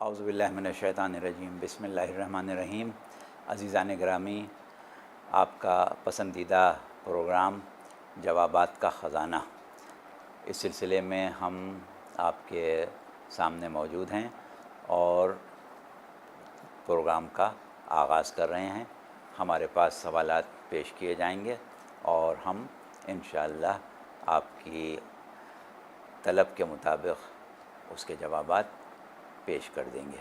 اعوذ باللہ من الشیطان الرجیم، بسم اللہ الرحمن الرحیم۔ عزیزان گرامی، آپ کا پسندیدہ پروگرام جوابات کا خزانہ، اس سلسلے میں ہم آپ کے سامنے موجود ہیں اور پروگرام کا آغاز کر رہے ہیں۔ ہمارے پاس سوالات پیش کیے جائیں گے اور ہم انشاءاللہ آپ کی طلب کے مطابق اس کے جوابات پیش کر دیں گے۔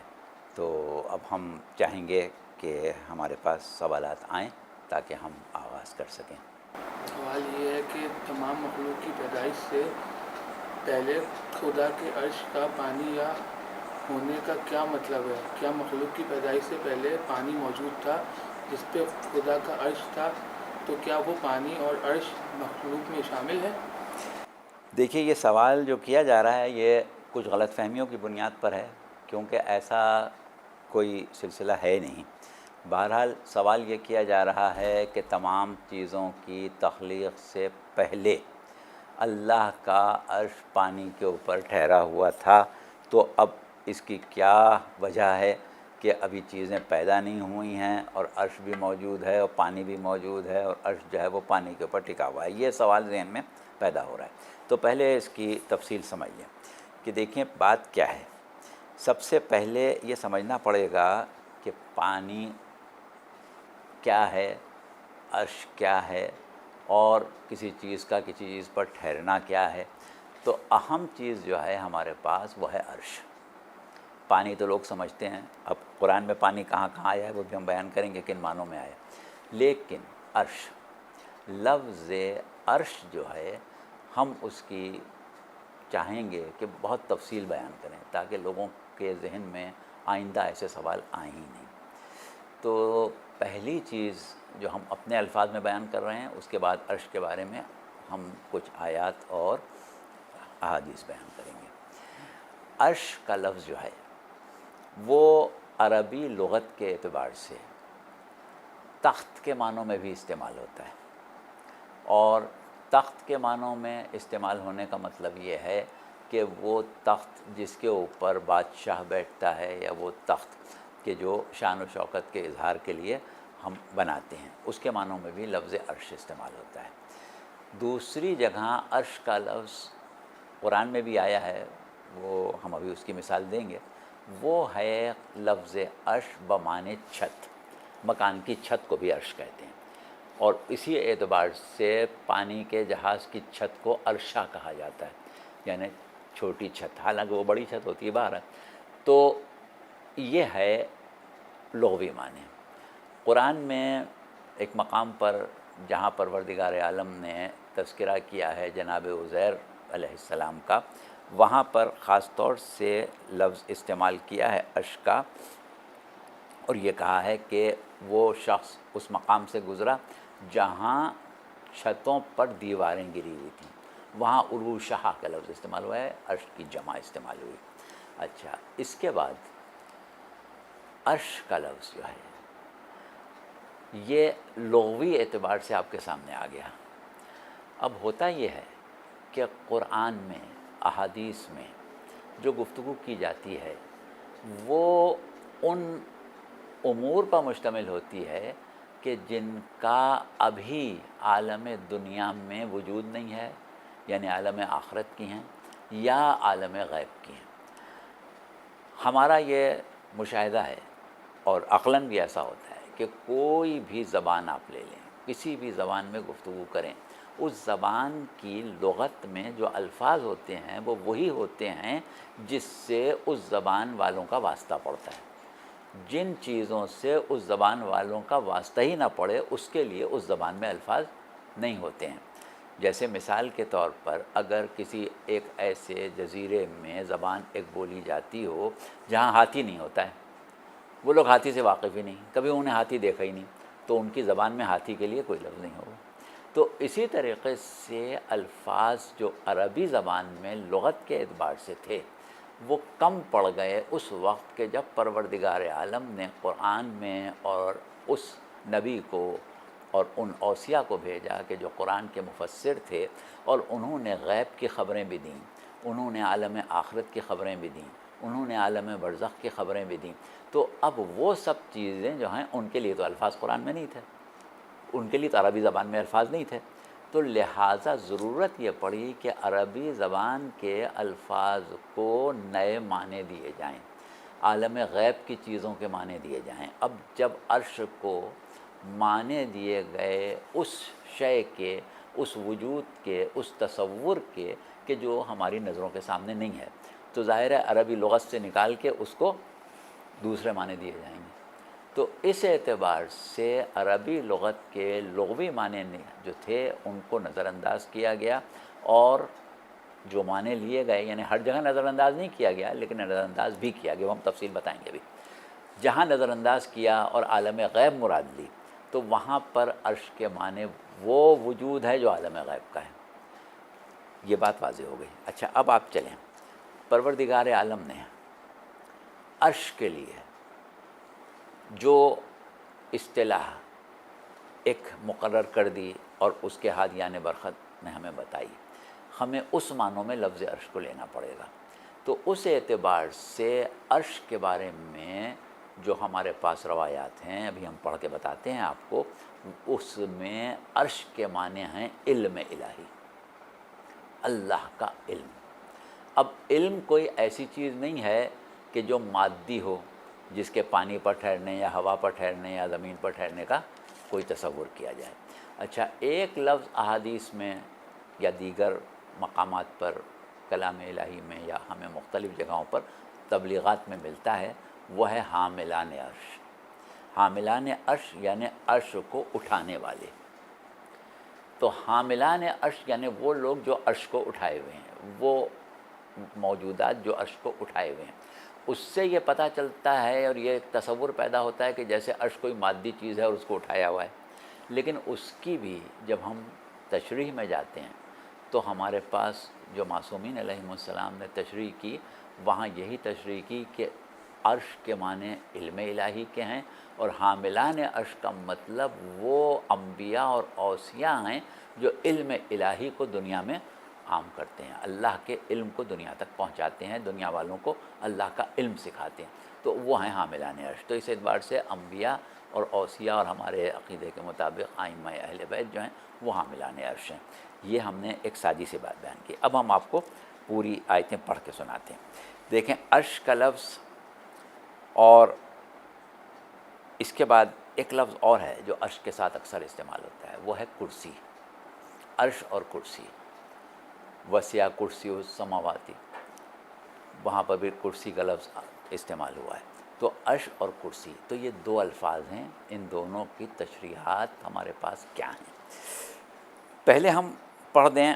تو اب ہم چاہیں گے کہ ہمارے پاس سوالات آئیں تاکہ ہم آغاز کر سکیں۔ سوال یہ ہے کہ تمام مخلوق کی پیدائش سے پہلے خدا کے عرش کا پانی یا ہونے کا کیا مطلب ہے؟ کیا مخلوق کی پیدائش سے پہلے پانی موجود تھا جس پہ خدا کا عرش تھا؟ تو کیا وہ پانی اور عرش مخلوق میں شامل ہے؟ دیکھیے، یہ سوال جو کیا جا رہا ہے یہ کچھ غلط فہمیوں کی بنیاد پر ہے، کیونکہ ایسا کوئی سلسلہ ہے نہیں۔ بہرحال سوال یہ کیا جا رہا ہے کہ تمام چیزوں کی تخلیق سے پہلے اللہ کا عرش پانی کے اوپر ٹھہرا ہوا تھا، تو اب اس کی کیا وجہ ہے کہ ابھی چیزیں پیدا نہیں ہوئی ہیں اور عرش بھی موجود ہے اور پانی بھی موجود ہے اور عرش جو ہے وہ پانی کے اوپر ٹکا ہوا ہے؟ یہ سوال ذہن میں پیدا ہو رہا ہے۔ تو پہلے اس کی تفصیل سمجھ لیں کہ دیکھیں بات کیا ہے۔ سب سے پہلے یہ سمجھنا پڑے گا کہ پانی کیا ہے، عرش کیا ہے، اور کسی چیز کا کسی چیز پر ٹھہرنا کیا ہے۔ تو اہم چیز جو ہے ہمارے پاس وہ ہے عرش۔ پانی تو لوگ سمجھتے ہیں، اب قرآن میں پانی کہاں کہاں آیا ہے وہ بھی ہم بیان کریں گے کن معنوں میں آیا، لیکن عرش، لفظ عرش جو ہے ہم اس کی چاہیں گے کہ بہت تفصیل بیان کریں تاکہ لوگوں کے ذہن میں آئندہ ایسے سوال آئیں ہی نہیں۔ تو پہلی چیز جو ہم اپنے الفاظ میں بیان کر رہے ہیں، اس کے بعد عرش کے بارے میں ہم کچھ آیات اور احادیث بیان کریں گے۔ عرش کا لفظ جو ہے وہ عربی لغت کے اعتبار سے تخت کے معنوں میں بھی استعمال ہوتا ہے، اور تخت کے معنوں میں استعمال ہونے کا مطلب یہ ہے کہ وہ تخت جس کے اوپر بادشاہ بیٹھتا ہے، یا وہ تخت کہ جو شان و شوکت کے اظہار کے لیے ہم بناتے ہیں، اس کے معنوں میں بھی لفظ عرش استعمال ہوتا ہے۔ دوسری جگہ عرش کا لفظ قرآن میں بھی آیا ہے، وہ ہم ابھی اس کی مثال دیں گے۔ وہ ہے لفظ عرش بمعنی چھت، مکان کی چھت کو بھی عرش کہتے ہیں، اور اسی اعتبار سے پانی کے جہاز کی چھت کو عرشہ کہا جاتا ہے، یعنی چھوٹی چھت، حالانکہ وہ بڑی چھت ہوتی ہے باہر۔ تو یہ ہے لغوی معنی۔ قرآن میں ایک مقام پر جہاں پروردگار عالم نے تذکرہ کیا ہے جناب عزیر علیہ السلام کا، وہاں پر خاص طور سے لفظ استعمال کیا ہے عرش کا، اور یہ کہا ہے کہ وہ شخص اس مقام سے گزرا جہاں چھتوں پر دیواریں گری ہوئی تھیں، وہاں عروشہ کا لفظ استعمال ہوا ہے، عرش کی جمع استعمال ہوئی۔ اچھا، اس کے بعد عرش کا لفظ جو ہے یہ لغوی اعتبار سے آپ کے سامنے آ گیا۔ اب ہوتا یہ ہے کہ قرآن میں، احادیث میں جو گفتگو کی جاتی ہے وہ ان امور پر مشتمل ہوتی ہے کہ جن کا ابھی عالم دنیا میں وجود نہیں ہے، یعنی عالم آخرت کی ہیں یا عالم غیب کی ہیں۔ ہمارا یہ مشاہدہ ہے اور عقلاً بھی ایسا ہوتا ہے کہ کوئی بھی زبان آپ لے لیں، کسی بھی زبان میں گفتگو کریں، اس زبان کی لغت میں جو الفاظ ہوتے ہیں وہ وہی ہوتے ہیں جس سے اس زبان والوں کا واسطہ پڑتا ہے۔ جن چیزوں سے اس زبان والوں کا واسطہ ہی نہ پڑے اس کے لیے اس زبان میں الفاظ نہیں ہوتے ہیں۔ جیسے مثال کے طور پر اگر کسی ایک ایسے جزیرے میں زبان ایک بولی جاتی ہو جہاں ہاتھی نہیں ہوتا ہے، وہ لوگ ہاتھی سے واقف ہی نہیں، کبھی انہوں نے ہاتھی دیکھا ہی نہیں، تو ان کی زبان میں ہاتھی کے لیے کوئی لفظ نہیں ہوگا۔ تو اسی طریقے سے الفاظ جو عربی زبان میں لغت کے اعتبار سے تھے وہ کم پڑ گئے اس وقت کہ جب پروردگار عالم نے قرآن میں اور اس نبی کو اور ان اوصیاء کو بھیجا کہ جو قرآن کے مفسر تھے، اور انہوں نے غیب کی خبریں بھی دیں، انہوں نے عالم آخرت کی خبریں بھی دیں، انہوں نے عالم برزخ کی خبریں بھی دیں. تو اب وہ سب چیزیں جو ہیں ان کے لیے تو الفاظ قرآن میں نہیں تھے، ان کے لیے تو عربی زبان میں الفاظ نہیں تھے، تو لہٰذا ضرورت یہ پڑی کہ عربی زبان کے الفاظ کو نئے معنی دیے جائیں، عالم غیب کی چیزوں کے معنی دیے جائیں. اب جب عرش کو معنی دیے گئے اس شے کے، اس وجود کے، اس تصور کے کہ جو ہماری نظروں کے سامنے نہیں ہے، تو ظاہر ہے عربی لغت سے نکال کے اس کو دوسرے معنی دیے جائیں گے. تو اس اعتبار سے عربی لغت کے لغوی معنی جو تھے ان کو نظر انداز کیا گیا، اور جو معنی لیے گئے یعنی ہر جگہ نظر انداز نہیں کیا گیا لیکن نظر انداز بھی کیا گیا، وہ ہم تفصیل بتائیں گے ابھی. جہاں نظر انداز کیا اور عالم غیب مراد لی تو وہاں پر عرش کے معنی وہ وجود ہے جو عالم غیب کا ہے. یہ بات واضح ہو گئی. اچھا اب آپ چلیں، پروردگار عالم نے عرش کے لیے جو اصطلاح ایک مقرر کر دی اور اس کے ہادیان برخط نے ہمیں بتائی، ہمیں اس معنوں میں لفظ عرش کو لینا پڑے گا. تو اس اعتبار سے عرش کے بارے میں جو ہمارے پاس روایات ہیں ابھی ہم پڑھ کے بتاتے ہیں آپ کو، اس میں عرش کے معنی ہیں علم الہی، اللہ کا علم. اب علم کوئی ایسی چیز نہیں ہے کہ جو مادی ہو، جس کے پانی پر ٹھہرنے یا ہوا پر ٹھہرنے یا زمین پر ٹھہرنے کا کوئی تصور کیا جائے. اچھا ایک لفظ احادیث میں یا دیگر مقامات پر کلام الہی میں یا ہمیں مختلف جگہوں پر تبلیغات میں ملتا ہے، وہ ہے حاملان عرش. حاملان عرش یعنی عرش کو اٹھانے والے. تو حاملان عرش یعنی وہ لوگ جو عرش کو اٹھائے ہوئے ہیں، وہ موجودات جو عرش کو اٹھائے ہوئے ہیں. اس سے یہ پتہ چلتا ہے اور یہ ایک تصور پیدا ہوتا ہے کہ جیسے عرش کوئی مادی چیز ہے اور اس کو اٹھایا ہوا ہے، لیکن اس کی بھی جب ہم تشریح میں جاتے ہیں تو ہمارے پاس جو معصومین علیہم السلام نے تشریح کی، وہاں یہی تشریح کی کہ عرش کے معنی علم الہی کے ہیں، اور حاملان عرش کا مطلب وہ انبیاء اور اوصیاء ہیں جو علم الہی کو دنیا میں عام کرتے ہیں، اللہ کے علم کو دنیا تک پہنچاتے ہیں، دنیا والوں کو اللہ کا علم سکھاتے ہیں. تو وہ ہیں حاملان عرش. تو اس اعتبار سے انبیاء اور اوصیاء اور ہمارے عقیدے کے مطابق ائمہ اہل بیت جو ہیں وہ حاملان عرش ہیں. یہ ہم نے ایک سادی سی بات بیان کی. اب ہم آپ کو پوری آیتیں پڑھ کے سناتے ہیں. دیکھیں عرش کا لفظ، اور اس کے بعد ایک لفظ اور ہے جو عرش کے ساتھ اکثر استعمال ہوتا ہے، وہ ہے کرسی. عرش اور کرسی، وسع کرسی السماواتی، وہاں پر بھی کرسی کا لفظ استعمال ہوا ہے. تو عرش اور کرسی، تو یہ دو الفاظ ہیں، ان دونوں کی تشریحات ہمارے پاس کیا ہیں. پہلے ہم پڑھ دیں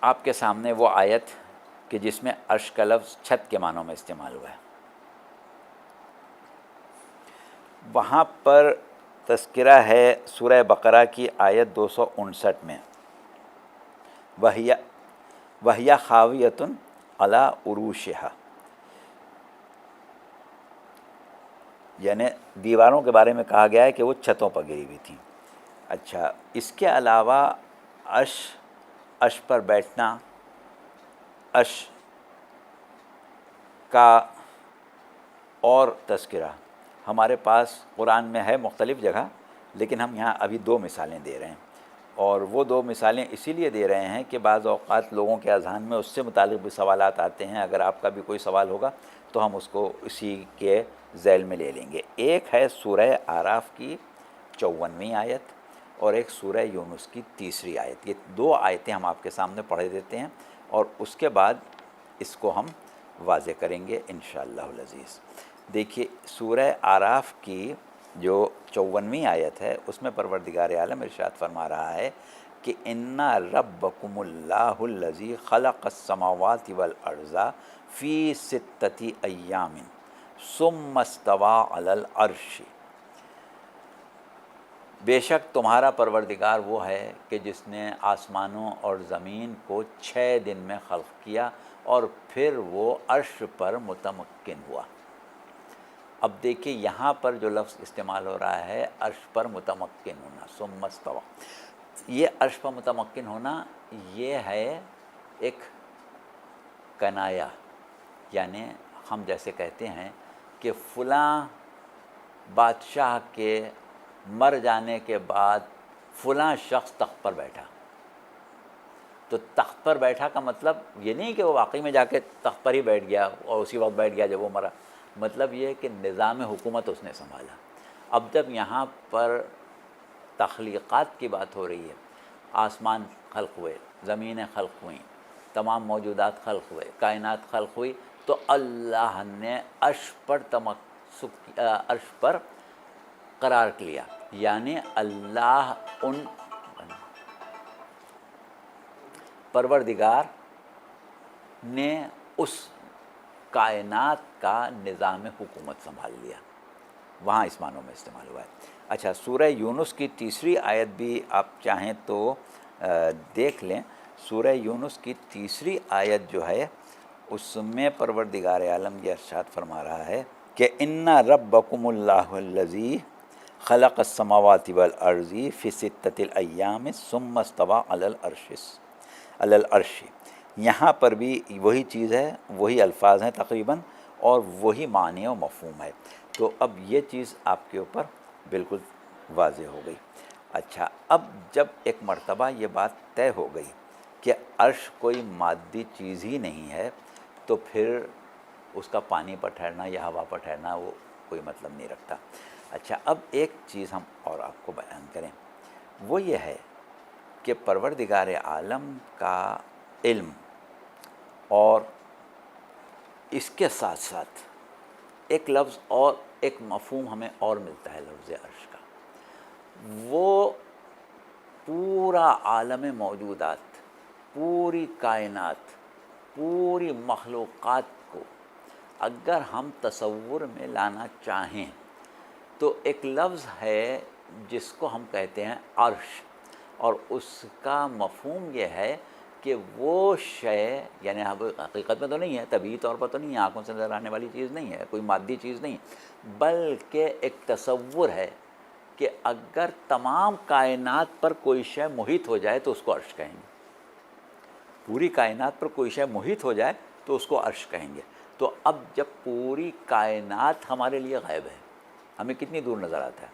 آپ کے سامنے وہ آیت کہ جس میں عرش کا لفظ چھت کے معنوں میں استعمال ہوا ہے. وہاں پر تذکرہ ہے سورہ بقرہ کی آیت 259 میں، وَهِيَ خَاوِيَةٌ عَلَىٰ عُرُوشِهَا، یعنی دیواروں کے بارے میں کہا گیا ہے کہ وہ چھتوں پر گری ہوئی تھیں. اچھا اس کے علاوہ عرش پر بیٹھنا، عرش کا اور تذکرہ ہمارے پاس قرآن میں ہے مختلف جگہ، لیکن ہم یہاں ابھی دو مثالیں دے رہے ہیں. اور وہ دو مثالیں اسی لیے دے رہے ہیں کہ بعض اوقات لوگوں کے اذہان میں اس سے متعلق بھی سوالات آتے ہیں. اگر آپ کا بھی کوئی سوال ہوگا تو ہم اس کو اسی کے ذیل میں لے لیں گے. ایک ہے سورہ اعراف کی 54ویں آیت اور ایک سورہ یونس کی 3 آیت. یہ دو آیتیں ہم آپ کے سامنے پڑھ دیتے ہیں اور اس کے بعد اس کو ہم واضح کریں گے انشاءاللہ العزیز. دیکھیے سورہ اعراف کی جو 54ویں آیت ہے اس میں پروردگار عالم ارشاد فرما رہا ہے کہ اِنَّ رَبَّكُمُ اللَّهُ الَّذِي خَلَقَ السَّمَاوَاتِ وَالْأَرْضَ فِي 6 أَيَّامٍ ثُمَّ اسْتَوَىٰ عَلَى الْعَرْشِ. بے شک تمہارا پروردگار وہ ہے کہ جس نے آسمانوں اور زمین کو 6 دن میں خلق کیا اور پھر وہ عرش پر متمکن ہوا. اب دیکھیے یہاں پر جو لفظ استعمال ہو رہا ہے عرش پر متمکن ہونا، ثم استویٰ، یہ عرش پر متمکن ہونا یہ ہے ایک کنایا، یعنی ہم جیسے کہتے ہیں کہ فلاں بادشاہ کے مر جانے کے بعد فلاں شخص تخت پر بیٹھا، تو تخت پر بیٹھا کا مطلب یہ نہیں کہ وہ واقعی میں جا کے تخت پر ہی بیٹھ گیا اور اسی وقت بیٹھ گیا جب وہ مرا، مطلب یہ ہے کہ نظام حکومت اس نے سنبھالا۔ اب جب یہاں پر تخلیقات کی بات ہو رہی ہے، آسمان خلق ہوئے، زمینیں خلق ہوئیں، تمام موجودات خلق ہوئے، کائنات خلق ہوئی، تو اللہ نے عرش پر عرش پر قرار لیا، یعنی اللہ ان پروردگار نے اس کائنات کا نظام حکومت سنبھال لیا، وہاں اس معنوں میں استعمال ہوا ہے۔ اچھا، سورہ یونس کی تیسری آیت بھی آپ چاہیں تو دیکھ لیں۔ سورہ یونس کی تیسری آیت جو ہے اس میں پروردگار عالم یہ ارشاد فرما رہا ہے کہ اِنَّ رَبَّكُمُ اللَّهُ الَّذِي خَلَقَ السَّمَاوَاتِ وَالْأَرْضِ فِي سِتَّةِ الْأَيَّامِ ثُمَّ اسْتَوَىٰ عَلَى الْعَرْشِ۔ یہاں پر بھی وہی چیز ہے، وہی الفاظ ہیں تقریباً، اور وہی معنی و مفہوم ہے، تو اب یہ چیز آپ کے اوپر بالکل واضح ہو گئی۔ اچھا، اب جب ایک مرتبہ یہ بات طے ہو گئی کہ عرش کوئی مادی چیز ہی نہیں ہے، تو پھر اس کا پانی پر ٹھہرنا یا ہوا پر ٹھہرنا وہ کوئی مطلب نہیں رکھتا۔ اچھا، اب ایک چیز ہم اور آپ کو بیان کریں، وہ یہ ہے کہ پروردگار عالم کا علم اور اس کے ساتھ ساتھ ایک لفظ اور ایک مفہوم ہمیں اور ملتا ہے لفظ عرش کا، وہ پورا عالم موجودات، پوری کائنات، پوری مخلوقات کو اگر ہم تصور میں لانا چاہیں تو ایک لفظ ہے جس کو ہم کہتے ہیں عرش، اور اس کا مفہوم یہ ہے کہ وہ شے، یعنی حقیقت میں تو نہیں ہے، طبعی طور پر تو نہیں ہے، آنکھوں سے نظر آنے والی چیز نہیں ہے، کوئی مادی چیز نہیں، بلکہ ایک تصور ہے کہ اگر تمام کائنات پر کوئی شے محیط ہو جائے تو اس کو عرش کہیں گے، پوری کائنات پر کوئی شے محیط ہو جائے تو اس کو عرش کہیں گے۔ تو اب جب پوری کائنات ہمارے لیے غیب ہے، ہمیں کتنی دور نظر آتا ہے،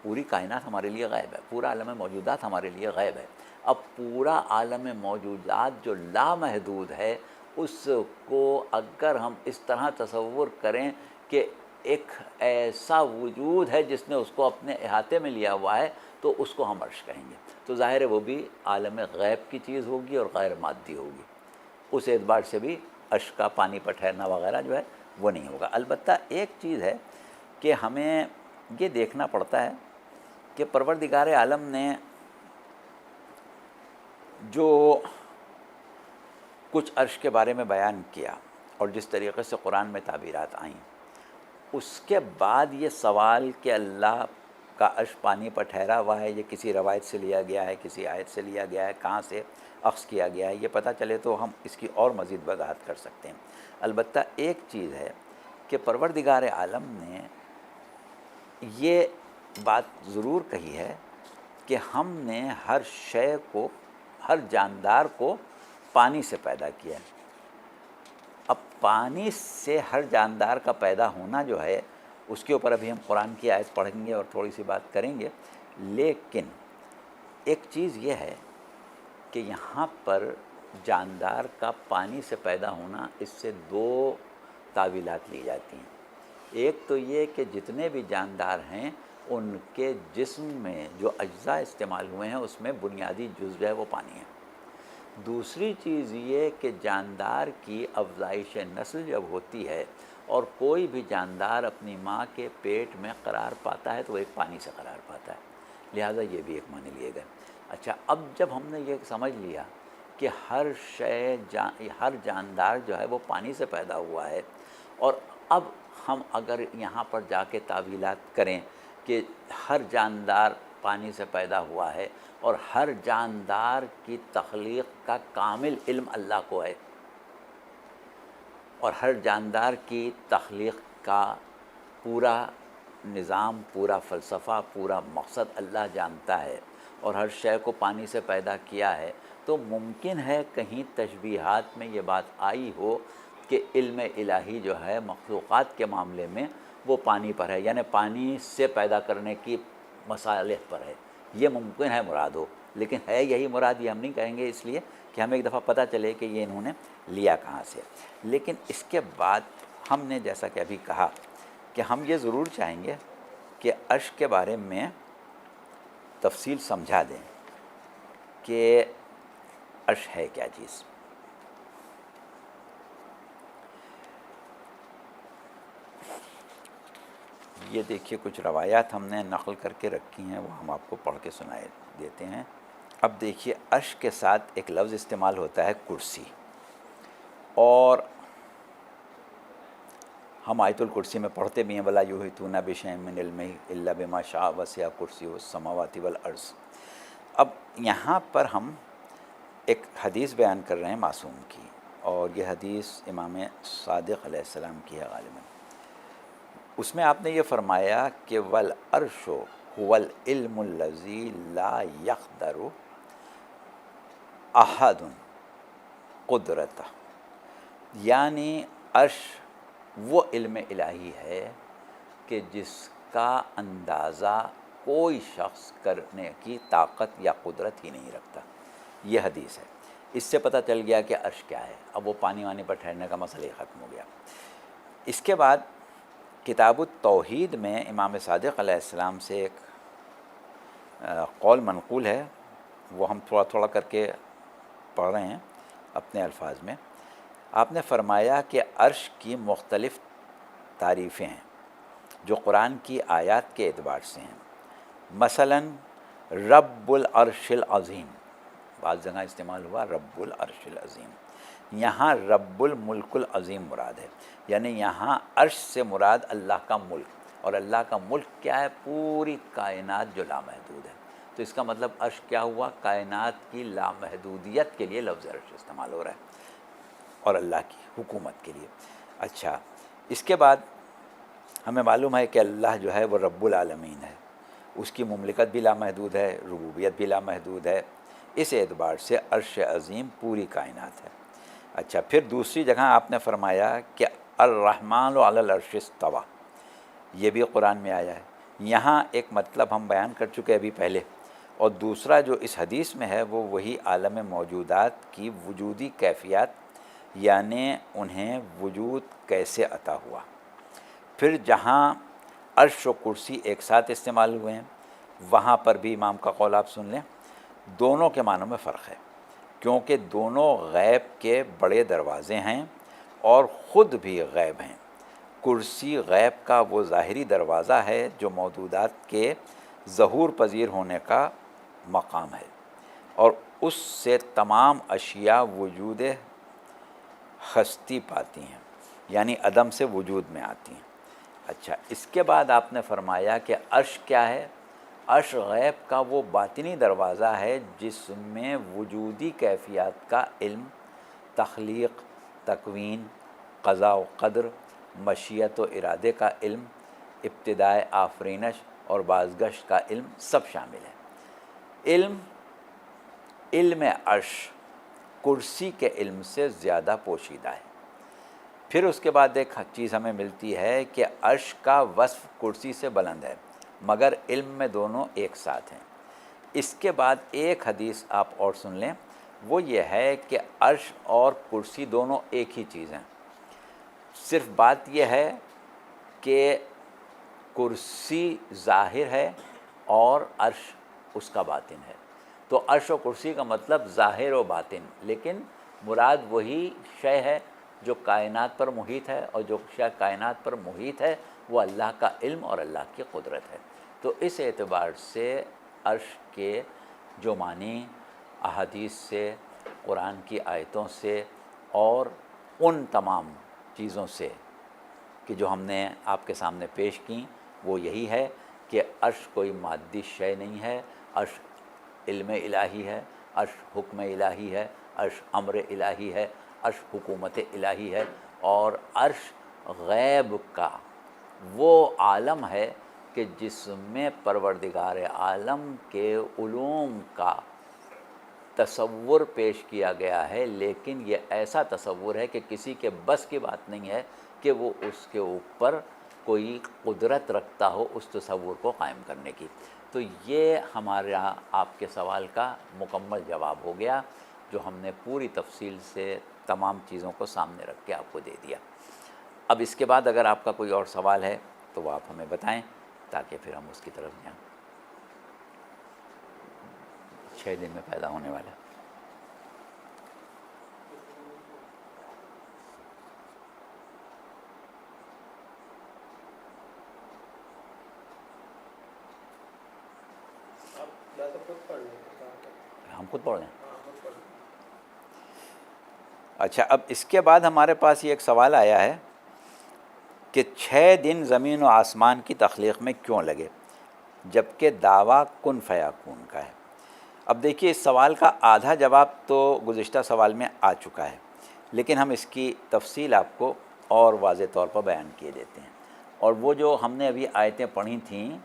پوری کائنات ہمارے لیے غیب ہے، پورا عالم موجودات ہمارے لیے غیب ہے، اب پورا عالم موجودات جو لامحدود ہے، اس کو اگر ہم اس طرح تصور کریں کہ ایک ایسا وجود ہے جس نے اس کو اپنے احاطے میں لیا ہوا ہے، تو اس کو ہم عرش کہیں گے، تو ظاہر ہے وہ بھی عالم غیب کی چیز ہوگی اور غیر مادی ہوگی، اس اعتبار سے بھی عرش کا پانی پر ٹھہرنا وغیرہ جو ہے وہ نہیں ہوگا۔ البتہ ایک چیز ہے کہ ہمیں یہ دیکھنا پڑتا ہے کہ پروردگار عالم نے جو کچھ عرش کے بارے میں بیان کیا اور جس طریقے سے قرآن میں تعبیرات آئیں، اس کے بعد یہ سوال کہ اللہ کا عرش پانی پر ٹھہرا ہوا ہے، یہ کسی روایت سے لیا گیا ہے، کسی آیت سے لیا گیا ہے، کہاں سے اخذ کیا گیا ہے، یہ پتہ چلے تو ہم اس کی اور مزید وضاحت کر سکتے ہیں۔ البتہ ایک چیز ہے کہ پروردگار عالم نے یہ بات ضرور کہی ہے کہ ہم نے ہر شے کو، ہر جاندار کو پانی سے پیدا کیا ہے۔ اب پانی سے ہر جاندار کا پیدا ہونا جو ہے، اس کے اوپر ابھی ہم قرآن کی آیت پڑھیں گے اور تھوڑی سی بات کریں گے، لیکن ایک چیز یہ ہے کہ یہاں پر جاندار کا پانی سے پیدا ہونا، اس سے دو تعویلات لی جاتی ہیں۔ ایک تو یہ کہ جتنے بھی جاندار ہیں ان کے جسم میں جو اجزاء استعمال ہوئے ہیں اس میں بنیادی جزو ہے وہ پانی ہے۔ دوسری چیز یہ کہ جاندار کی افزائش نسل جب ہوتی ہے اور کوئی بھی جاندار اپنی ماں کے پیٹ میں قرار پاتا ہے تو وہ ایک پانی سے قرار پاتا ہے، لہٰذا یہ بھی ایک معنی لیے گئے۔ اچھا، اب جب ہم نے یہ سمجھ لیا کہ ہر شے ہر جاندار جو ہے وہ پانی سے پیدا ہوا ہے، اور اب ہم اگر یہاں پر جا کے تعویلات کریں کہ ہر جاندار پانی سے پیدا ہوا ہے اور ہر جاندار کی تخلیق کا کامل علم اللہ کو ہے، اور ہر جاندار کی تخلیق کا پورا نظام، پورا فلسفہ، پورا مقصد اللہ جانتا ہے، اور ہر شے کو پانی سے پیدا کیا ہے، تو ممکن ہے کہیں تشبیہات میں یہ بات آئی ہو کہ علم الہی جو ہے مخلوقات کے معاملے میں وہ پانی پر ہے، یعنی پانی سے پیدا کرنے کی مصالح پر ہے، یہ ممکن ہے مراد ہو، لیکن ہے یہی مراد یہ ہم نہیں کہیں گے، اس لیے کہ ہمیں ایک دفعہ پتہ چلے کہ یہ انہوں نے لیا کہاں سے۔ لیکن اس کے بعد ہم نے جیسا کہ ابھی کہا کہ ہم یہ ضرور چاہیں گے کہ عرش کے بارے میں تفصیل سمجھا دیں کہ عرش ہے کیا چیز۔ یہ دیکھیے کچھ روایات ہم نے نقل کر کے رکھی ہیں، وہ ہم آپ کو پڑھ کے سنائے دیتے ہیں۔ اب دیکھیے عرش کے ساتھ ایک لفظ استعمال ہوتا ہے کرسی، اور ہم آیت الکرسی میں پڑھتے بھی ہیں وَلَا يُحِيطُونَ بِشَيْءٍ مِّنْ عِلْمِهِ إِلَّا بِمَا شَاءَ وَسِعَ كُرْسِيُّهُ السَّمَاوَاتِ وَالْأَرْضِ۔ اب یہاں پر ہم ایک حدیث بیان کر رہے ہیں معصوم کی، اور یہ حدیث امام صادق علیہ السلام کی ہے غالباً۔ اس میں آپ نے یہ فرمایا کہ وَالْعَرْشُ هُوَ الْعِلْمُ الَّذِي لَا يَقْدَرُ أَحَدٌ قُدْرَتَهُ، یعنی عرش وہ علم الہی ہے کہ جس کا اندازہ کوئی شخص کرنے کی طاقت یا قدرت ہی نہیں رکھتا۔ یہ حدیث ہے، اس سے پتہ چل گیا کہ عرش کیا ہے۔ اب وہ پانی وانی پر ٹھہرنے کا مسئلہ ہی ختم ہو گیا۔ اس کے بعد کتاب التوحید میں امام صادق علیہ السلام سے ایک قول منقول ہے، وہ ہم تھوڑا تھوڑا کر کے پڑھ رہے ہیں اپنے الفاظ میں۔ آپ نے فرمایا کہ عرش کی مختلف تعریفیں ہیں جو قرآن کی آیات کے اعتبار سے ہیں۔ مثلاً رب العرش العظیم، بعض جگہ استعمال ہوا رب العرش العظیم، یہاں رب الملک العظیم مراد ہے، یعنی یہاں عرش سے مراد اللہ کا ملک، اور اللہ کا ملک کیا ہے؟ پوری کائنات جو لامحدود ہے۔ تو اس کا مطلب عرش کیا ہوا؟ کائنات کی لامحدودیت کے لیے لفظ عرش استعمال ہو رہا ہے، اور اللہ کی حکومت کے لیے۔ اچھا، اس کے بعد ہمیں معلوم ہے کہ اللہ جو ہے وہ رب العالمین ہے، اس کی مملکت بھی لامحدود ہے، ربوبیت بھی لامحدود ہے، اس اعتبار سے عرش عظیم پوری کائنات ہے۔ اچھا، پھر دوسری جگہ آپ نے فرمایا کہ الرحمن علی العرش استویٰ، یہ بھی قرآن میں آیا ہے۔ یہاں ایک مطلب ہم بیان کر چکے ابھی پہلے، اور دوسرا جو اس حدیث میں ہے وہ وہی عالم موجودات کی وجودی کیفیات، یعنی انہیں وجود کیسے عطا ہوا۔ پھر جہاں عرش و کرسی ایک ساتھ استعمال ہوئے ہیں، وہاں پر بھی امام کا قول آپ سن لیں، دونوں کے معنوں میں فرق ہے، کیونکہ دونوں غیب کے بڑے دروازے ہیں اور خود بھی غیب ہیں۔ کرسی غیب کا وہ ظاہری دروازہ ہے جو موجودات کے ظہور پذیر ہونے کا مقام ہے، اور اس سے تمام اشیاء وجود ہستی پاتی ہیں، یعنی عدم سے وجود میں آتی ہیں۔ اچھا، اس کے بعد آپ نے فرمایا کہ عرش کیا ہے؟ عرش غیب کا وہ باطنی دروازہ ہے جس میں وجودی کیفیات کا علم، تخلیق، تکوین، قضاء و قدر، مشیت و ارادے کا علم، ابتدائے آفرینش اور بازگشت کا علم سب شامل ہے۔ علم عرش کرسی کے علم سے زیادہ پوشیدہ ہے۔ پھر اس کے بعد ایک چیز ہمیں ملتی ہے کہ عرش کا وصف کرسی سے بلند ہے، مگر علم میں دونوں ایک ساتھ ہیں۔ اس کے بعد ایک حدیث آپ اور سن لیں، وہ یہ ہے کہ عرش اور کرسی دونوں ایک ہی چیز ہیں، صرف بات یہ ہے کہ کرسی ظاہر ہے اور عرش اس کا باطن ہے۔ تو عرش و کرسی کا مطلب ظاہر و باطن، لیکن مراد وہی شے ہے جو کائنات پر محیط ہے، اور جو شے کائنات پر محیط ہے وہ اللہ کا علم اور اللہ کی قدرت ہے۔ تو اس اعتبار سے عرش کے جو معنی احادیث سے، قرآن کی آیتوں سے، اور ان تمام چیزوں سے کہ جو ہم نے آپ کے سامنے پیش کیں، وہ یہی ہے کہ عرش کوئی مادی شے نہیں ہے، عرش علم الہی ہے، عرش حکم الہی ہے، عرش امر الہی ہے، عرش حکومت الہی ہے، اور عرش غیب کا وہ عالم ہے کہ جس میں پروردگار عالم کے علوم کا تصور پیش کیا گیا ہے، لیکن یہ ایسا تصور ہے کہ کسی کے بس کی بات نہیں ہے کہ وہ اس کے اوپر کوئی قدرت رکھتا ہو اس تصور کو قائم کرنے کی۔ تو یہ ہمارا آپ کے سوال کا مکمل جواب ہو گیا، جو ہم نے پوری تفصیل سے تمام چیزوں کو سامنے رکھ کے آپ کو دے دیا۔ اب اس کے بعد اگر آپ کا کوئی اور سوال ہے تو وہ آپ ہمیں بتائیں تاکہ پھر ہم اس کی طرف جائیں۔ 6 دن میں پیدا ہونے والا۔ ہم خود پڑھ لیں۔ اچھا، اب اس کے بعد ہمارے پاس یہ ایک سوال آیا ہے کہ 6 دن زمین و آسمان کی تخلیق میں کیوں لگے جبکہ دعویٰ کن فیکون کا ہے؟ اب دیکھیے، اس سوال کا آدھا جواب تو گزشتہ سوال میں آ چکا ہے، لیکن ہم اس کی تفصیل آپ کو اور واضح طور پر بیان کیے دیتے ہیں۔ اور وہ جو ہم نے ابھی آیتیں پڑھی تھیں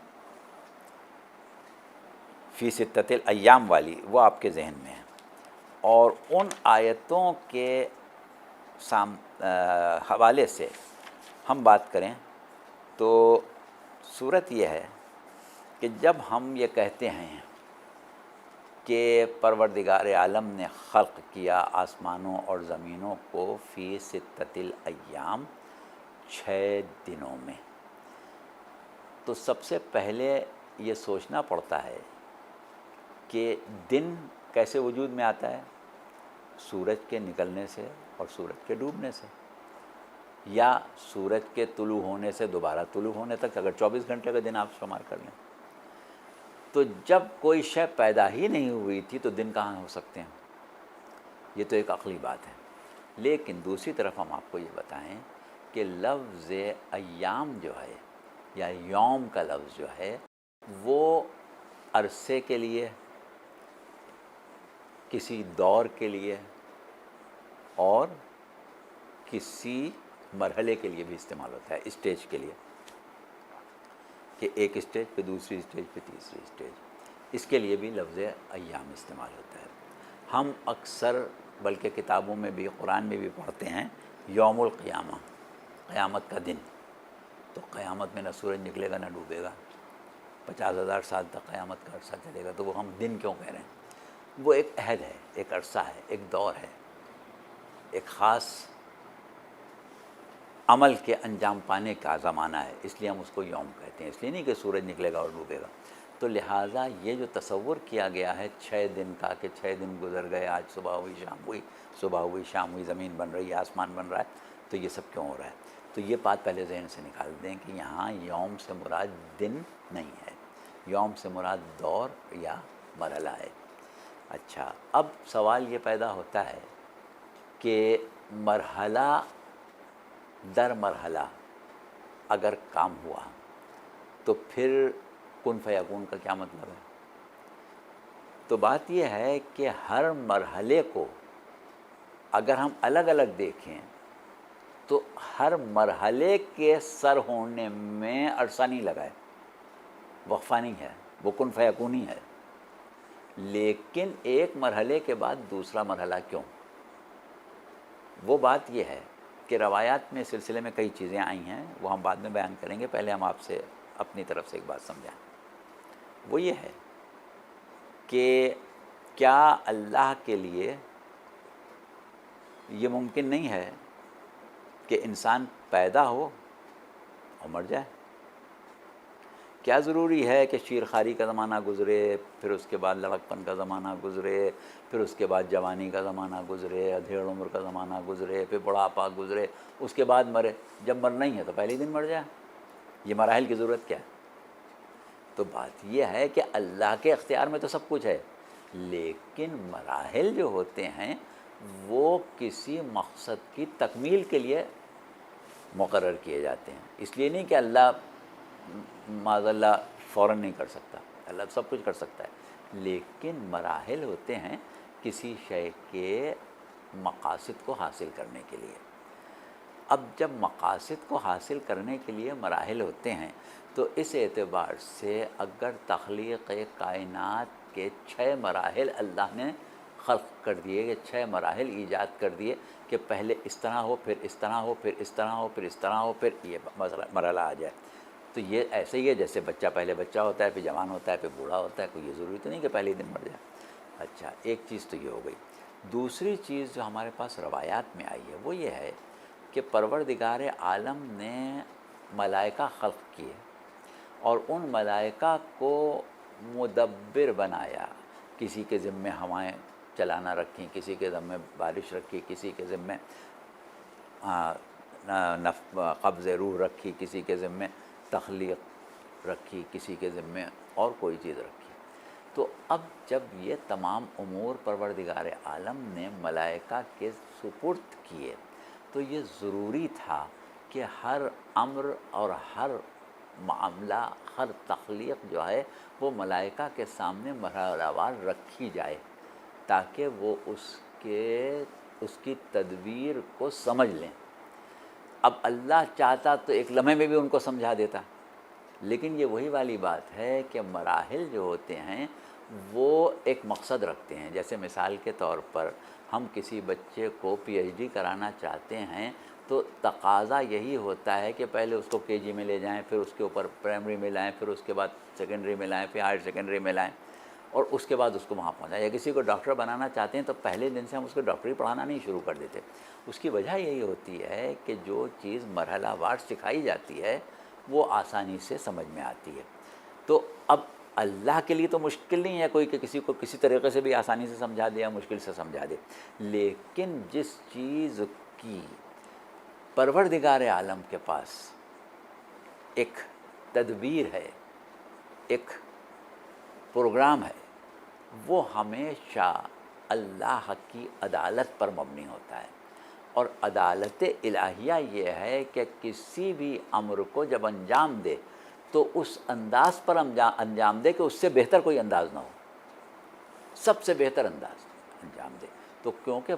فی ستۃ الایام والی، وہ آپ کے ذہن میں ہے، اور ان آیتوں کے حوالے سے ہم بات کریں تو صورت یہ ہے کہ جب ہم یہ کہتے ہیں کہ پروردگار عالم نے خلق کیا آسمانوں اور زمینوں کو فی ستۃ الایام، 6 دنوں میں، تو سب سے پہلے یہ سوچنا پڑتا ہے کہ دن کیسے وجود میں آتا ہے؟ سورج کے نکلنے سے اور سورج کے ڈوبنے سے، یا سورج کے طلوع ہونے سے دوبارہ طلوع ہونے تک، اگر 24 گھنٹے کا دن آپ شمار کر لیں۔ تو جب کوئی شے پیدا ہی نہیں ہوئی تھی تو دن کہاں ہو سکتے ہیں؟ یہ تو ایک عقلی بات ہے۔ لیکن دوسری طرف ہم آپ کو یہ بتائیں کہ لفظ ایام جو ہے یا یوم کا لفظ جو ہے وہ عرصے کے لیے، کسی دور کے لیے اور کسی مرحلے کے لیے بھی استعمال ہوتا ہے، اسٹیج کے لیے، کہ ایک اسٹیج پہ دوسری اسٹیج پہ تیسری اسٹیج، اس کے لیے بھی لفظ ایام استعمال ہوتا ہے۔ ہم اکثر بلکہ کتابوں میں بھی، قرآن میں بھی پڑھتے ہیں یوم القیامہ، قیامت کا دن، تو قیامت میں نہ سورج نکلے گا نہ ڈوبے گا، 50,000 سال تک قیامت کا عرصہ چلے گا، تو وہ ہم دن کیوں کہہ رہے ہیں؟ وہ ایک عہد ہے، ایک عرصہ ہے، ایک دور ہے، ایک خاص عمل کے انجام پانے کا زمانہ ہے، اس لیے ہم اس کو یوم کہتے ہیں، اس لیے نہیں کہ سورج نکلے گا اور ڈوبے گا۔ تو لہٰذا یہ جو تصور کیا گیا ہے 6 دن کا، کہ 6 دن گزر گئے، آج صبح ہوئی شام ہوئی، صبح ہوئی شام ہوئی، زمین بن رہی ہے، آسمان بن رہا ہے، تو یہ سب کیوں ہو رہا ہے؟ تو یہ بات پہلے ذہن سے نکال دیں کہ یہاں یوم سے مراد دن نہیں ہے، یوم سے مراد دور یا مرحلہ ہے۔ اچھا، اب سوال یہ پیدا ہوتا ہے کہ مرحلہ در مرحلہ اگر کام ہوا تو پھر کن فیکون کا کیا مطلب ہے؟ تو بات یہ ہے کہ ہر مرحلے کو اگر ہم الگ الگ دیکھیں تو ہر مرحلے کے سر ہونے میں عرصہ نہیں لگا ہے، وقفہ نہیں ہے، وہ کن فیکون ہی ہے۔ لیکن ایک مرحلے کے بعد دوسرا مرحلہ کیوں؟ وہ بات یہ ہے کہ روایات میں سلسلے میں کئی چیزیں آئی ہیں، وہ ہم بعد میں بیان کریں گے، پہلے ہم آپ سے اپنی طرف سے ایک بات سمجھائیں۔ وہ یہ ہے کہ کیا اللہ کے لیے یہ ممکن نہیں ہے کہ انسان پیدا ہو اور مر جائے؟ کیا ضروری ہے کہ شیرخواری کا زمانہ گزرے، پھر اس کے بعد لڑکپن کا زمانہ گزرے، پھر اس کے بعد جوانی کا زمانہ گزرے، ادھیڑ عمر کا زمانہ گزرے، پھر بڑھاپا گزرے، اس کے بعد مرے؟ جب مرنا ہی ہے تو پہلے دن مر جائے، یہ مراحل کی ضرورت کیا ہے؟ تو بات یہ ہے کہ اللہ کے اختیار میں تو سب کچھ ہے، لیکن مراحل جو ہوتے ہیں وہ کسی مقصد کی تکمیل کے لیے مقرر کیے جاتے ہیں۔ اس لیے نہیں کہ اللہ معاذ اللہ فوراً نہیں کر سکتا، اللہ سب کچھ کر سکتا ہے، لیکن مراحل ہوتے ہیں کسی شے کے مقاصد کو حاصل کرنے کے لیے۔ اب جب مقاصد کو حاصل کرنے کے لیے مراحل ہوتے ہیں تو اس اعتبار سے اگر تخلیق کائنات کے 6 مراحل اللہ نے خلق کر دیے، یہ 6 مراحل ایجاد کر دیے کہ پہلے اس طرح ہو، پھر اس طرح ہو، پھر اس طرح ہو، پھر اس طرح ہو، پھر یہ مرحلہ آ جائے۔ تو یہ ایسے ہی ہے جیسے بچہ پہلے بچہ ہوتا ہے، پھر جوان ہوتا ہے، پھر بوڑھا ہوتا ہے، کوئی یہ ضروری تو نہیں کہ پہلے ہی دن مر جائے۔ اچھا، ایک چیز تو یہ ہو گئی۔ دوسری چیز جو ہمارے پاس روایات میں آئی ہے وہ یہ ہے کہ پروردگار عالم نے ملائکہ خلق کیے اور ان ملائکہ کو مدبر بنایا، کسی کے ذمے ہوائیں چلانا رکھیں، کسی کے ذمے بارش رکھی، کسی کے ذمے قبض روح رکھی، کسی کے ذمے تخلیق رکھی، کسی کے ذمے اور کوئی چیز رکھی۔ تو اب جب یہ تمام امور پروردگار عالم نے ملائکہ کے سپرد کیے تو یہ ضروری تھا کہ ہر امر اور ہر معاملہ، ہر تخلیق جو ہے وہ ملائکہ کے سامنے مرحلہ وار رکھی جائے تاکہ وہ اس کی تدبیر کو سمجھ لیں۔ اب اللہ چاہتا تو ایک لمحے میں بھی ان کو سمجھا دیتا، لیکن یہ وہی والی بات ہے کہ مراحل جو ہوتے ہیں وہ ایک مقصد رکھتے ہیں۔ جیسے مثال کے طور پر ہم کسی بچے کو پی ایچ ڈی کرانا چاہتے ہیں تو تقاضا یہی ہوتا ہے کہ پہلے اس کو کے جی میں لے جائیں، پھر اس کے اوپر پرائمری میں لائیں، پھر اس کے بعد سیکنڈری میں لائیں، پھر ہائر سیکنڈری میں لائیں، اور اس کے بعد اس کو وہاں پہنچائیں۔ یا کسی کو ڈاکٹر بنانا چاہتے ہیں تو پہلے دن سے ہم اس کو ڈاکٹری پڑھانا نہیں شروع کر دیتے۔ اس کی وجہ یہی ہوتی ہے کہ جو چیز مرحلہ وار سکھائی جاتی ہے وہ آسانی سے سمجھ میں آتی ہے۔ تو اب اللہ کے لیے تو مشکل نہیں ہے کوئی کہ کسی کو کسی طریقے سے بھی آسانی سے سمجھا دے یا مشکل سے سمجھا دے، لیکن جس چیز کی پروردگار عالم کے پاس ایک تدبیر ہے، ایک پروگرام ہے، وہ ہمیشہ اللہ کی عدالت پر مبنی ہوتا ہے۔ اور عدالت الہیہ یہ ہے کہ کسی بھی امر کو جب انجام دے تو اس انداز پر انجام دے کہ اس سے بہتر کوئی انداز نہ ہو، سب سے بہتر انداز انجام دے۔ تو کیونکہ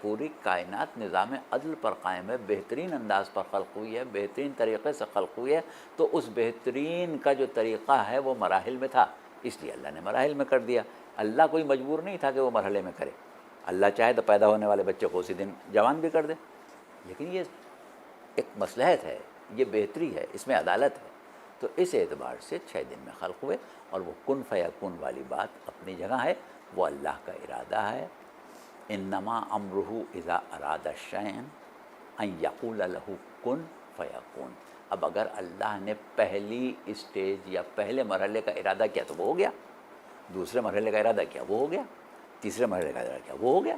پوری کائنات نظام عدل پر قائم ہے، بہترین انداز پر خلق ہوئی ہے، بہترین طریقے سے خلق ہوئی ہے، تو اس بہترین کا جو طریقہ ہے وہ مراحل میں تھا، اس لیے اللہ نے مراحل میں کر دیا۔ اللہ کوئی مجبور نہیں تھا کہ وہ مرحلے میں کرے، اللہ چاہے تو پیدا ہونے والے بچے کو اسی دن جوان بھی کر دے، لیکن یہ ایک مصلحت ہے، یہ بہتری ہے، اس میں عدالت ہے۔ تو اس اعتبار سے 6 دن میں خلق ہوئے، اور وہ کن فیکون والی بات اپنی جگہ ہے، وہ اللہ کا ارادہ ہے۔ انما امرہ اذا اراد شیئا ان یقول لہ کن فیکون۔ اب اگر اللہ نے پہلی اسٹیج یا پہلے مرحلے کا ارادہ کیا تو وہ ہو گیا، دوسرے مرحلے کا ارادہ کیا وہ ہو گیا، تیسرے مرحلے کا ارادہ کیا وہ ہو گیا۔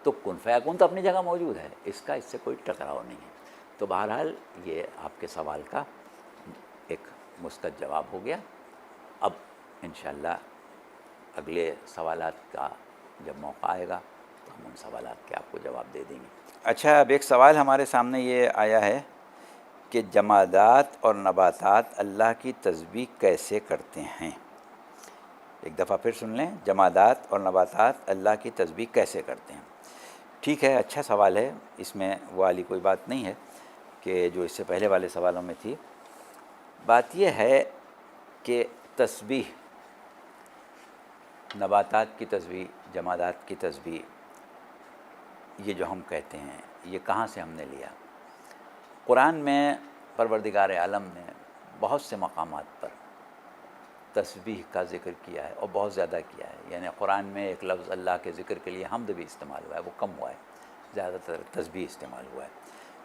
تو کن فیکون تو اپنی جگہ موجود ہے، اس سے کوئی ٹکراؤ نہیں ہے۔ تو بہرحال یہ آپ کے سوال کا ایک مثبت جواب ہو گیا۔ اب انشاءاللہ اگلے سوالات کا جب موقع آئے گا تو ہم ان سوالات کے آپ کو جواب دے دیں گے۔ اچھا، اب ایک سوال ہمارے سامنے یہ آیا ہے کہ جمادات اور نباتات اللہ کی تسبیح کیسے کرتے ہیں؟ ایک دفعہ پھر سن لیں، جمادات اور نباتات اللہ کی تسبیح کیسے کرتے ہیں؟ ٹھیک ہے، اچھا سوال ہے، اس میں وہ والی کوئی بات نہیں ہے کہ جو اس سے پہلے والے سوالوں میں تھی۔ بات یہ ہے کہ تسبیح، نباتات کی تسبیح، جمادات کی تسبیح، یہ جو ہم کہتے ہیں یہ کہاں سے ہم نے لیا؟ قرآن میں پروردگار عالم نے بہت سے مقامات پر تسبیح کا ذکر کیا ہے اور بہت زیادہ کیا ہے۔ یعنی قرآن میں ایک لفظ اللہ کے ذکر کے لیے حمد بھی استعمال ہوا ہے، وہ کم ہوا ہے، زیادہ تر تسبیح استعمال ہوا ہے۔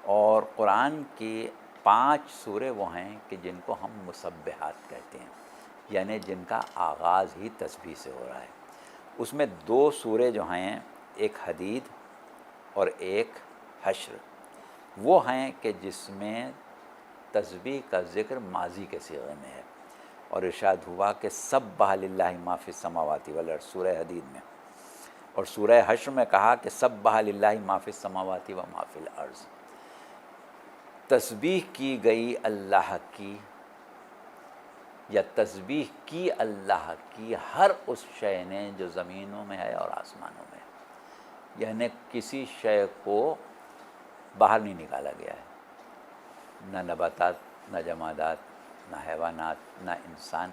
اور قرآن کی 5 سورے وہ ہیں کہ جن کو ہم مسبحات کہتے ہیں، یعنی جن کا آغاز ہی تسبیح سے ہو رہا ہے۔ اس میں 2 سورے جو ہیں، ایک حدید اور ایک حشر، وہ ہیں کہ جس میں تسبیح کا ذکر ماضی کے صیغے میں ہے، اور ارشاد ہوا کہ سبح للہ ما فی السماوات والارض، سورہ حدید میں، اور سورہ حشر میں کہا کہ سبح للہ ما فی السماوات و ما فی الارض۔ تسبیح کی گئی اللہ کی، یا تسبیح کی اللہ کی ہر اس شے نے جو زمینوں میں ہے اور آسمانوں میں ہے، یعنی کسی شے کو باہر نہیں نکالا گیا ہے، نہ نباتات، نہ جمادات، نہ حیوانات، نہ انسان،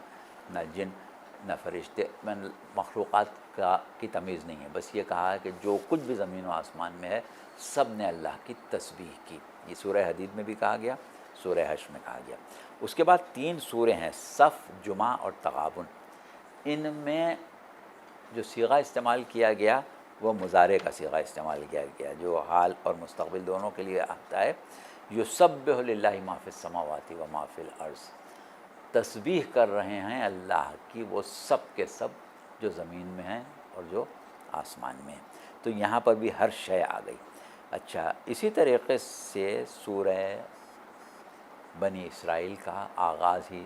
نہ جن، نہ فرشتے، میں مخلوقات کی تمیز نہیں ہے، بس یہ کہا ہے کہ جو کچھ بھی زمین و آسمان میں ہے سب نے اللہ کی تسبیح کی. یہ سورہ حدید میں بھی کہا گیا، سورہ حشر میں کہا گیا. اس کے بعد 3 سورے ہیں، صف، جمعہ اور تغابن. ان میں جو صیغہ استعمال کیا گیا وہ مضارع کا صیغہ استعمال کیا گیا، جو حال اور مستقبل دونوں کے لیے آتا ہے. یسبح للہ ما فی السماوات و ما فی الارض، تسبیح کر رہے ہیں اللہ کی وہ سب کے سب جو زمین میں ہیں اور جو آسمان میں ہیں. تو یہاں پر بھی ہر شے آ گئی. اچھا، اسی طریقے سے سورہ بنی اسرائیل کا آغاز ہی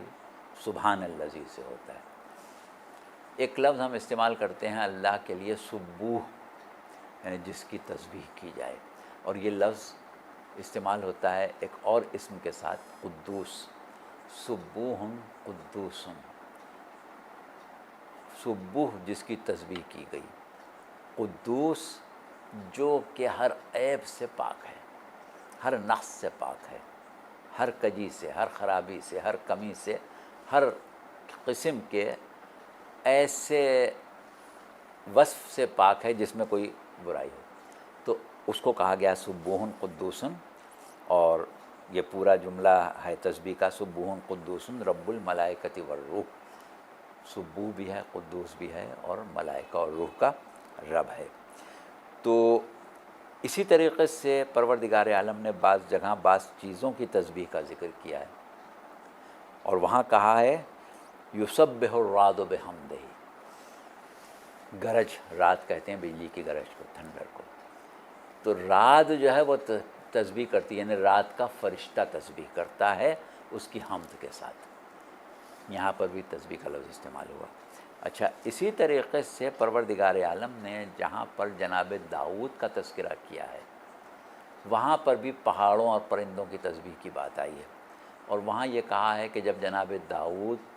سبحان الذی سے ہوتا ہے. ایک لفظ ہم استعمال کرتے ہیں اللہ کے لیے سبوح، یعنی جس کی تسبیح کی جائے، اور یہ لفظ استعمال ہوتا ہے ایک اور اسم کے ساتھ، قدوس. سبوح قدوس، سبوح جس کی تسبیح کی گئی، قدوس جو کہ ہر عیب سے پاک ہے، ہر نقص سے پاک ہے، ہر کجی سے، ہر خرابی سے، ہر کمی سے، ہر قسم کے ایسے وصف سے پاک ہے جس میں کوئی برائی ہو. تو اس کو کہا گیا سبوح قدوس. اور یہ پورا جملہ ہے تسبیح کا، سبوح قدوس رب الملائکۃ والروح. سبوح بھی ہے، قدوس بھی ہے، اور ملائکہ اور روح کا رب ہے. تو اسی طریقے سے پروردگار عالم نے بعض جگہ بعض چیزوں کی تسبیح کا ذکر کیا ہے، اور وہاں کہا ہے یسبح الرعد بحمدہ. گرج، رات کہتے ہیں بجلی کی گرج کو، تھنڈر کو. تو رات جو ہے وہ تسبیح کرتی ہے، یعنی رات کا فرشتہ تسبیح کرتا ہے اس کی حمد کے ساتھ. یہاں پر بھی تسبیح کا لفظ استعمال ہوا. اچھا، اسی طریقے سے پروردگار عالم نے جہاں پر جناب داؤد کا تذکرہ کیا ہے وہاں پر بھی پہاڑوں اور پرندوں کی تسبیح کی بات آئی ہے. اور وہاں یہ کہا ہے کہ جب جناب داؤد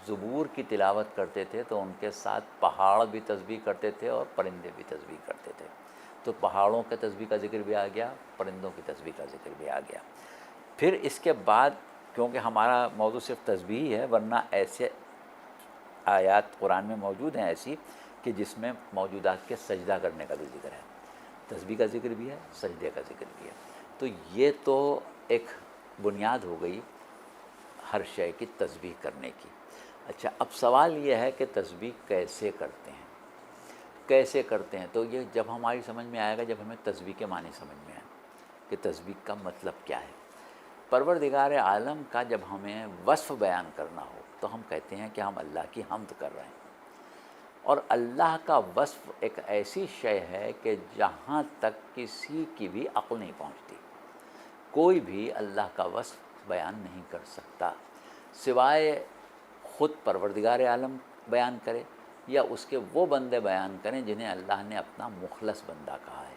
زبور کی تلاوت کرتے تھے تو ان کے ساتھ پہاڑ بھی تسبیح کرتے تھے اور پرندے بھی تسبیح کرتے تھے. تو پہاڑوں کے تسبیح کا ذکر بھی آ گیا، پرندوں کی تسبیح کا ذکر بھی آ گیا. پھر اس کے بعد، کیونکہ ہمارا موضوع صرف تسبیح ہی ہے، ورنہ ایسے آیات قرآن میں موجود ہیں ایسی کہ جس میں موجودات کے سجدہ کرنے کا بھی ذکر ہے، تسبیح کا ذکر بھی ہے، سجدے کا ذکر بھی ہے. تو یہ تو ایک بنیاد ہو گئی ہر شے کی تسبیح کرنے کی. اچھا، اب سوال یہ ہے کہ تسبیح کیسے کرتے ہیں، کیسے کرتے ہیں؟ تو یہ جب ہماری سمجھ میں آئے گا جب ہمیں تسبیح کے معنی سمجھ میں آئے کہ تسبیح کا مطلب کیا ہے. پروردگار عالم کا جب ہمیں وصف بیان کرنا ہو تو ہم کہتے ہیں کہ ہم اللہ کی حمد کر رہے ہیں. اور اللہ کا وصف ایک ایسی شے ہے کہ جہاں تک کسی کی بھی عقل نہیں پہنچتی. کوئی بھی اللہ کا وصف بیان نہیں کر سکتا سوائے خود پروردگار عالم بیان کرے یا اس کے وہ بندے بیان کریں جنہیں اللہ نے اپنا مخلص بندہ کہا ہے.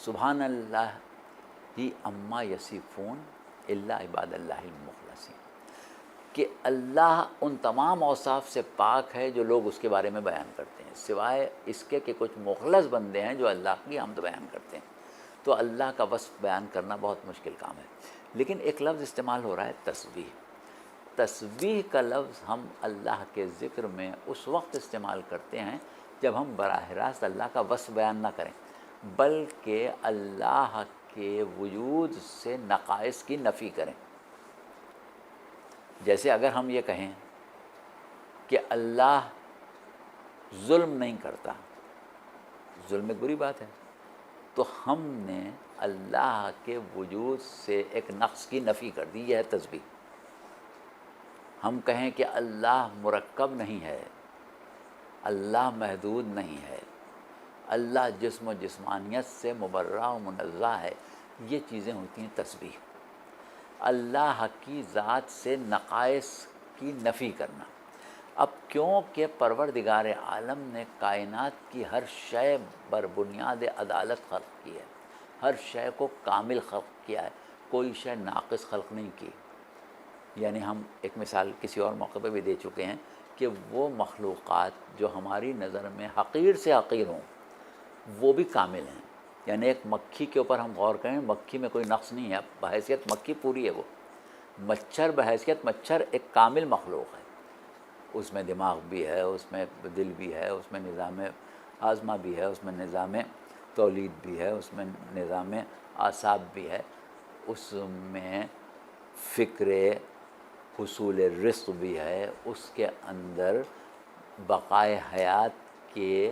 سبحان اللہ ہی اما یصفون الا عباد اللہ المخلصین، کہ اللہ ان تمام اوصاف سے پاک ہے جو لوگ اس کے بارے میں بیان کرتے ہیں، سوائے اس کے کہ کچھ مخلص بندے ہیں جو اللہ کی حمد بیان کرتے ہیں. تو اللہ کا وصف بیان کرنا بہت مشکل کام ہے. لیکن ایک لفظ استعمال ہو رہا ہے تسبیح. تسبیح کا لفظ ہم اللہ کے ذکر میں اس وقت استعمال کرتے ہیں جب ہم براہ راست اللہ کا وصف بیان نہ کریں بلکہ اللہ کے وجود سے نقائص کی نفی کریں. جیسے اگر ہم یہ کہیں کہ اللہ ظلم نہیں کرتا، ظلم ایک بری بات ہے، تو ہم نے اللہ کے وجود سے ایک نقص کی نفی کر دی. یہ ہے تسبیح. ہم کہیں کہ اللہ مرکب نہیں ہے، اللہ محدود نہیں ہے، اللہ جسم و جسمانیت سے مبرہ و منزہ ہے، یہ چیزیں ہوتی ہیں تسبیح. اللہ کی ذات سے نقائص کی نفی کرنا. اب کیونکہ پروردگار عالم نے کائنات کی ہر شے بر بنیاد عدالت خلق کی ہے، ہر شے کو کامل خلق کیا ہے، کوئی شے ناقص خلق نہیں کی. یعنی ہم ایک مثال کسی اور موقع پہ بھی دے چکے ہیں کہ وہ مخلوقات جو ہماری نظر میں حقیر سے حقیر ہوں وہ بھی کامل ہیں. یعنی ایک مکھی کے اوپر ہم غور کریں، مکھی میں کوئی نقص نہیں ہے، بحیثیت مکھی پوری ہے. وہ مچھر بحیثیت مچھر ایک کامل مخلوق ہے، اس میں دماغ بھی ہے، اس میں دل بھی ہے، اس میں نظام ہاضمہ بھی ہے، اس میں نظام تولید بھی ہے، اس میں نظام اعصاب بھی ہے، اس میں فکر حصول رزق بھی ہے، اس کے اندر بقائے حیات کے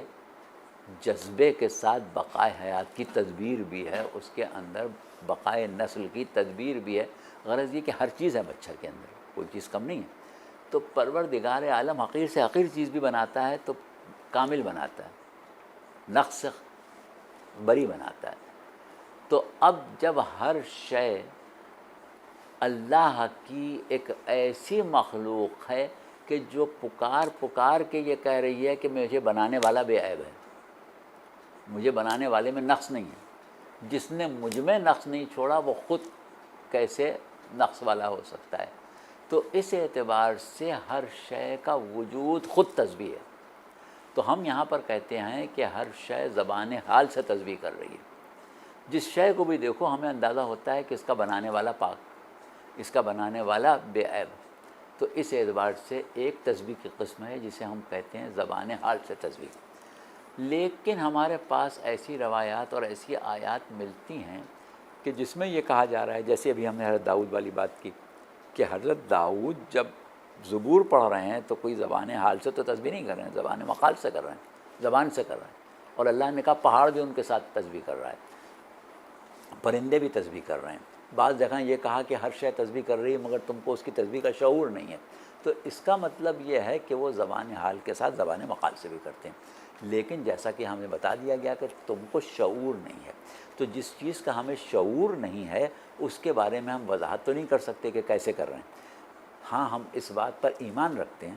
جذبے کے ساتھ بقائے حیات کی تدبیر بھی ہے، اس کے اندر بقائے نسل کی تدبیر بھی ہے۔ غرض یہ کہ ہر چیز ہے مچھر کے اندر، کوئی چیز کم نہیں ہے۔ تو پروردگار عالم حقیر سے حقیر چیز بھی بناتا ہے تو کامل بناتا ہے، نقص سے بری بناتا ہے۔ تو اب جب ہر شے اللہ کی ایک ایسی مخلوق ہے کہ جو پکار کے یہ کہہ رہی ہے کہ مجھے بنانے والا بے عیب ہے، مجھے بنانے والے میں نقص نہیں ہے، جس نے مجھ میں نقص نہیں چھوڑا وہ خود کیسے نقص والا ہو سکتا ہے؟ تو اس اعتبار سے ہر شے کا وجود خود تسبیح ہے۔ تو ہم یہاں پر کہتے ہیں کہ ہر شے زبان حال سے تسبیح کر رہی ہے۔ جس شے کو بھی دیکھو ہمیں اندازہ ہوتا ہے کہ اس کا بنانے والا پاک، اس کا بنانے والا بے عیب۔ تو اس اعتبار سے ایک تسبیح کی قسم ہے جسے ہم کہتے ہیں زبان حال سے تسبیح۔ لیکن ہمارے پاس ایسی روایات اور ایسی آیات ملتی ہیں کہ جس میں یہ کہا جا رہا ہے، جیسے ابھی ہم نے حضرت داؤد والی بات کی کہ حضرت داؤد جب زبور پڑھ رہے ہیں تو کوئی زبان حال سے تو تسبیح نہیں کر رہے ہیں، زبان مقال سے کر رہے ہیں، زبان سے کر رہے ہیں۔ اور اللہ نے کہا پہاڑ بھی ان کے ساتھ تسبیح کر رہا ہے، پرندے بھی تسبیح کر رہے ہیں۔ بعض جگہ یہ کہا کہ ہر شے تسبیح کر رہی ہے مگر تم کو اس کی تسبیح کا شعور نہیں ہے۔ تو اس کا مطلب یہ ہے کہ وہ زبان حال کے ساتھ زبان مقال سے بھی کرتے ہیں، لیکن جیسا کہ ہمیں بتا دیا گیا کہ تم کو شعور نہیں ہے۔ تو جس چیز کا ہمیں شعور نہیں ہے اس کے بارے میں ہم وضاحت تو نہیں کر سکتے کہ کیسے کر رہے ہیں۔ ہاں، ہم اس بات پر ایمان رکھتے ہیں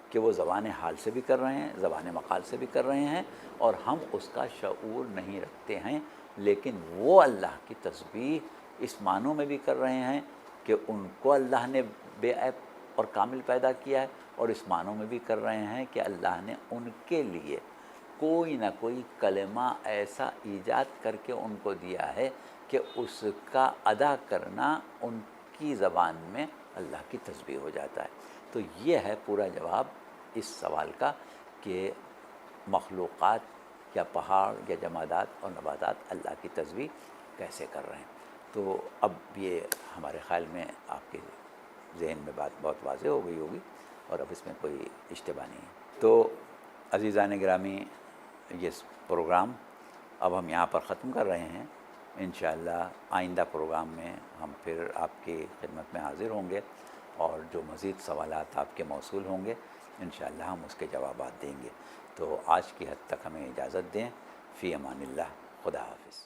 کہ وہ زبان حال سے بھی کر رہے ہیں، زبان مقال سے بھی کر رہے ہیں، اور ہم اس کا شعور نہیں رکھتے ہیں، لیکن وہ اللہ کی تسبیح اس معنوں میں بھی کر رہے ہیں کہ ان کو اللہ نے بے عیب اور کامل پیدا کیا ہے، اور اس معنوں میں بھی کر رہے ہیں کہ اللہ نے ان کے لیے کوئی نہ کوئی کلمہ ایسا ایجاد کر کے ان کو دیا ہے کہ اس کا ادا کرنا ان کی زبان میں اللہ کی تسبیح ہو جاتا ہے۔ تو یہ ہے پورا جواب اس سوال کا کہ مخلوقات یا پہاڑ یا جمادات اور نباتات اللہ کی تسبیح کیسے کر رہے ہیں۔ تو اب یہ ہمارے خیال میں آپ کے ذہن میں بات بہت واضح ہو گئی ہوگی اور اب اس میں کوئی اشتباہ نہیں ہے۔ تو عزیزان گرامی، یہ پروگرام اب ہم یہاں پر ختم کر رہے ہیں۔ انشاءاللہ آئندہ پروگرام میں ہم پھر آپ کی خدمت میں حاضر ہوں گے، اور جو مزید سوالات آپ کے موصول ہوں گے انشاءاللہ ہم اس کے جوابات دیں گے۔ تو آج کی حد تک ہمیں اجازت دیں۔ فی امان اللہ، خدا حافظ۔